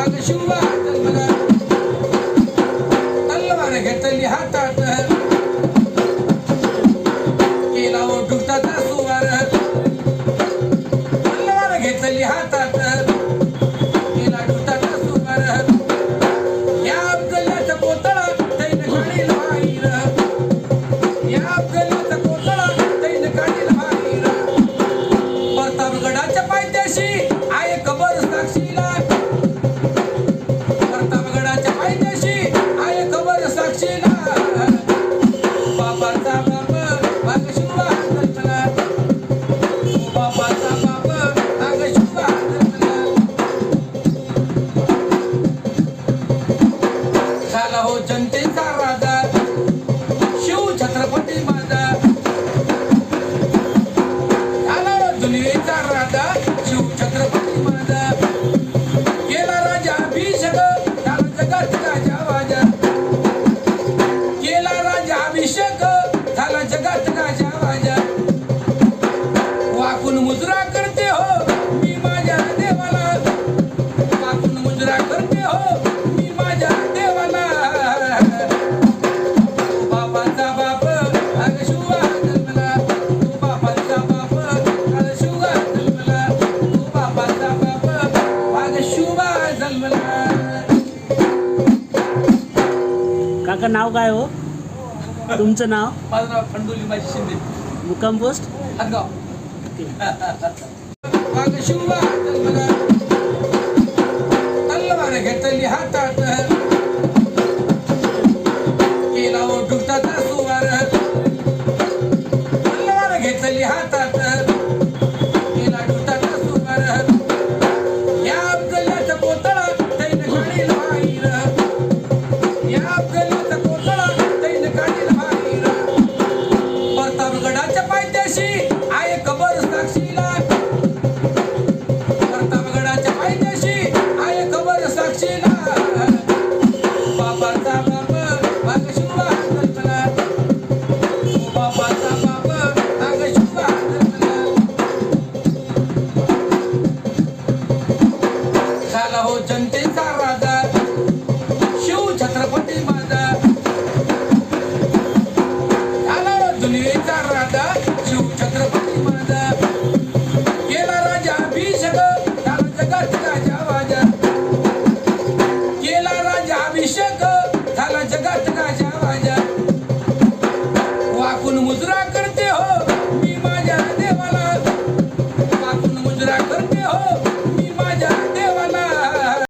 वाघ शिवा जन्मला तलवार घेतली हातात केला ओढुताचा सुवार तलवार घेतली हातात केला ओढुताचा सुवार या अफजलाचा कोतळा तैन काढील बाहेर या अफजलाचा कोतळा तैन काढील बाहेर प्रतापगडाच्या पायथ्याशी आहे कबर साक्षीला प्रतापगडाच्या पायथ्याशी आहे कबर साक्षीला बाबाचा बाप वाघ शिवा जन्मला बाबाचा बाप वाघ शिवा जन्मला झाला हो जनतेचा राजा शिव छत्रपती माझा झाला हो दुनियेचा राजा शिव छत्रपती माझा केला राजा अभिषेक झाला जगात राजा वाजा केला राजा अभिषेक झाला जगात राजा वाजा वाकून मुजरा करते हो मी माझ्या देवाला वाकून मुजरा करते हो मी माझ्या देवाला बाबाचा बाप वाघ शिवा जन्मला बाबाचा बाप वाघ शिवा जन्मला बाबाचा बाप वाघ शिवा जन्मला काका नाव काय हो तुमचं नाव माझं नाव खंडोली माझी शिंदे मुक्काम पोस्ट हदगाव वाघ शिवा जन्मला तलवार घेतली हातात केला ओढुताचा सुवार तलवार घेतली हातात केला ओढुताचा सुवार या अफजलाचा कोतळा तैन काढील बाहेर या अफजलाचा कोतळा तैन काढील बाहेर प्रतापगडाच्या पायथ्याशी आहे कबर साक्षीला प्रतापगडाच्या पायथ्याशी आहे कबर साक्षीला बाबाचा बाप वाघ शिवा जन्मला बाबाचा बाप वाघ शिवा जन्मला झाला हो जनते